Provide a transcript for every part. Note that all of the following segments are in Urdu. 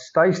27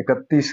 31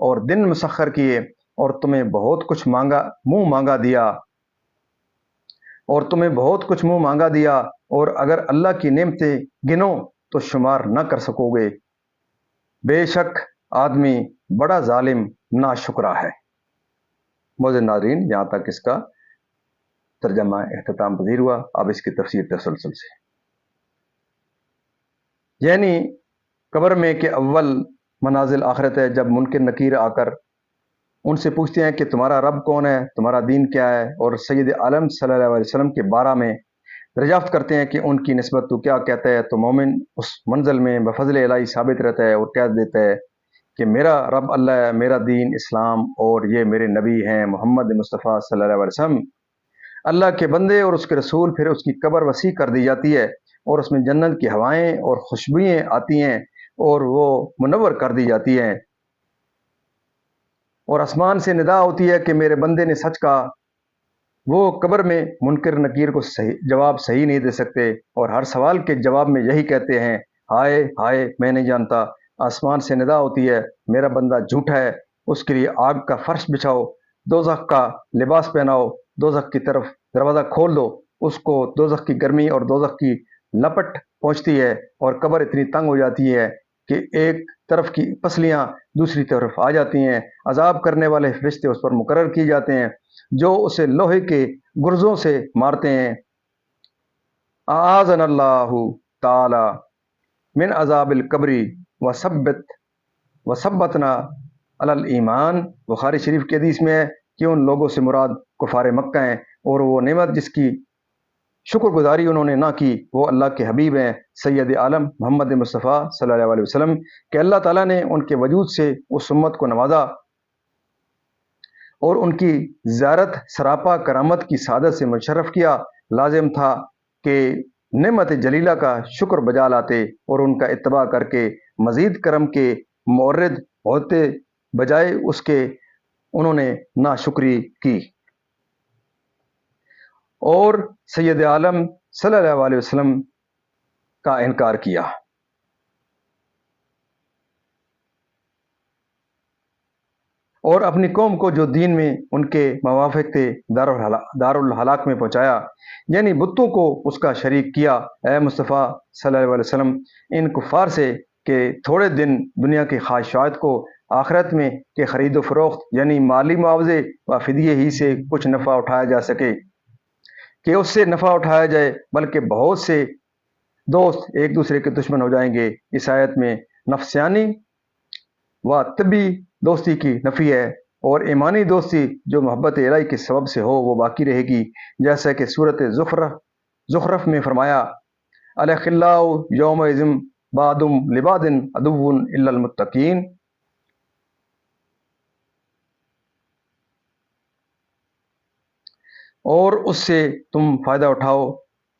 اور دن مسخر کیے اور تمہیں بہت کچھ منہ مانگا دیا اور اگر اللہ کی نعمتیں گنو تو شمار نہ کر سکو گے۔ بے شک آدمی بڑا ظالم ناشکرا ہے۔ معزز ناظرین، یہاں تک اس کا ترجمہ اختتام پذیر ہوا۔ اب اس کی تفسیر تسلسل سے، یعنی قبر میں کہ اول منازل آخرت ہے، جب منکر نکیر آ کر ان سے پوچھتے ہیں کہ تمہارا رب کون ہے، تمہارا دین کیا ہے، اور سید عالم صلی اللہ علیہ وسلم کے بارے میں دریافت کرتے ہیں کہ ان کی نسبت تو کیا کہتا ہے، تو مومن اس منزل میں بفضل الہی ثابت رہتا ہے اور کہہ دیتا ہے کہ میرا رب اللہ ہے، میرا دین اسلام، اور یہ میرے نبی ہیں محمد مصطفیٰ صلی اللہ علیہ وسلم اللہ کے بندے اور اس کے رسول۔ پھر اس کی قبر وسیع کر دی جاتی ہے اور اس میں جنت کی ہوائیں اور خوشبوئیں آتی ہیں اور وہ منور کر دی جاتی ہیں، اور آسمان سے ندا ہوتی ہے کہ میرے بندے نے سچ کہا۔ وہ قبر میں منکر نکیر کو جواب صحیح نہیں دے سکتے اور ہر سوال کے جواب میں یہی کہتے ہیں، ہائے ہائے میں نہیں جانتا۔ آسمان سے ندا ہوتی ہے، میرا بندہ جھوٹا ہے، اس کے لیے آگ کا فرش بچھاؤ، دوزخ کا لباس پہناؤ، دوزخ کی طرف دروازہ کھول دو۔ اس کو دوزخ کی گرمی اور دوزخ کی لپٹ پہنچتی ہے اور قبر اتنی تنگ ہو جاتی ہے کہ ایک طرف کی پسلیاں دوسری طرف آ جاتی ہیں۔ عذاب کرنے والے فرشتے اس پر مقرر کیے جاتے ہیں جو اسے لوہے کے گرزوں سے مارتے ہیں۔ اعاذنا اللہ تعالی من عذاب القبری وثبتنا علی الایمان۔ بخاری شریف کے حدیث میں ہے کہ ان لوگوں سے مراد کفار مکہ ہیں، اور وہ نعمت جس کی شکر گزاری انہوں نے نہ کی وہ اللہ کے حبیب ہیں سید عالم محمد مصطفیٰ صلی اللہ علیہ وسلم کہ اللہ تعالیٰ نے ان کے وجود سے اس امت کو نوازا اور ان کی زیارت سراپا کرامت کی سعادت سے مشرف کیا۔ لازم تھا کہ نعمت جلیلہ کا شکر بجا لاتے اور ان کا اتباع کر کے مزید کرم کے مورد ہوتے، بجائے اس کے انہوں نے ناشکری کی اور سید عالم صلی اللہ علیہ وسلم کا انکار کیا۔ اور اپنی قوم کو جو دین میں ان کے موافق تھے دارالہلاک میں پہنچایا، یعنی بتوں کو اس کا شریک کیا۔ اے مصطفیٰ صلی اللہ علیہ وسلم ان کفار سے کہ تھوڑے دن دنیا کی خواہشات کو آخرت میں کہ خرید و فروخت یعنی مالی معاوضے و فدیے ہی سے کچھ نفع اٹھایا جا سکے، کہ اس سے نفع اٹھایا جائے، بلکہ بہت سے دوست ایک دوسرے کے دشمن ہو جائیں گے۔ اس آیت میں نفسیانی و طبی دوستی کی نفی ہے، اور ایمانی دوستی جو محبت الہی کے سبب سے ہو وہ باقی رہے گی، جیسا کہ صورت زخرف میں فرمایا، الاخلاء یومئذ بعضهم لبعض عدو الا المتقین۔ اور اس سے تم فائدہ اٹھاؤ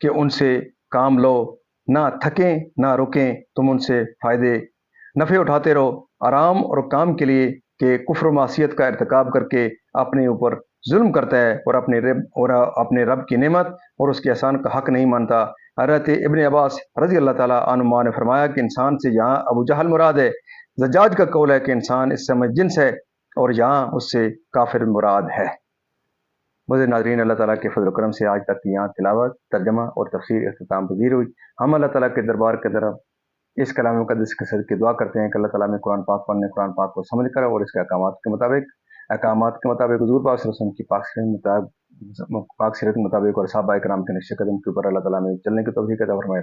کہ ان سے کام لو، نہ تھکیں نہ رکیں، تم ان سے فائدے نفع اٹھاتے رہو، آرام اور کام کے لیے کہ کفر و معصیت کا ارتکاب کر کے اپنے اوپر ظلم کرتا ہے اور اپنے رب کی نعمت اور اس کے احسان کا حق نہیں مانتا۔ حضرت ابن عباس رضی اللہ تعالیٰ عنہما نے فرمایا کہ انسان سے یہاں ابو جہل مراد ہے۔ زجاج کا قول ہے کہ انسان اس سمجھ جنس ہے، اور یہاں اس سے کافر مراد ہے۔ معزز ناظرین، اللہ تعالیٰ کے فضل و کرم سے آج تک یہاں تلاوت، ترجمہ اور تفسیر اختتام پذیر ہوئی۔ ہم اللہ تعالیٰ کے دربار کے طرف اس کلام مقدس کے صدقے دعا کرتے ہیں کہ اللہ تعالیٰ میں قرآن پاک پڑھنے، قرآن پاک کو سمجھ کر اور اس کے احکامات کے مطابق حضور پاک صلی اللہ علیہ وسلم کی پاک سیرت کے مطابق اور صحابہ کرام کے نقش قدم کے اوپر اللہ تعالیٰ میں چلنے کی توفیق عطا فرمائے۔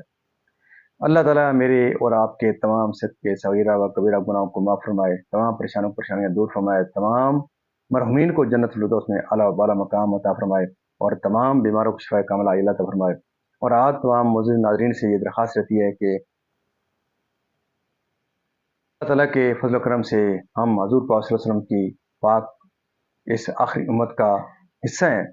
اللہ تعالیٰ میرے اور آپ کے تمام صدقے صغیرہ و کبیرہ گناہوں کو معاف فرمائے، تمام پریشانیاں دور فرمائے، تمام مرحومین کو جنت الفردوس میں اعلیٰ و بالا مقام عطا فرمائے، اور تمام بیماروں کو شفاء کاملہ عاجلہ عطا فرمائے۔ اور آج تمام معزز ناظرین سے یہ درخواست رہتی ہے کہ اللہ تعالیٰ کے فضل و کرم سے ہم حضور پاک صلی اللہ علیہ وسلم کی پاک اس آخری امت کا حصہ ہیں۔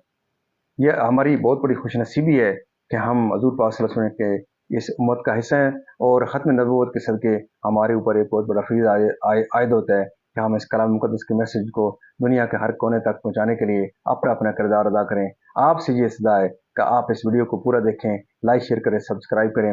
یہ ہماری بہت بڑی خوش نصیبی ہے کہ ہم حضور پاک صلی اللہ علیہ وسلم کے اس امت کا حصہ ہیں، اور ختم نبوت کے صدقے ہمارے اوپر ایک بہت بڑا فیض عائد ہوتا ہے کہ ہم اس کلام مقدس کے میسج کو دنیا کے ہر کونے تک پہنچانے کے لیے اپنا کردار ادا کریں۔ آپ سے یہ صدا ہے کہ آپ اس ویڈیو کو پورا دیکھیں، لائک شیئر کریں، سبسکرائب کریں،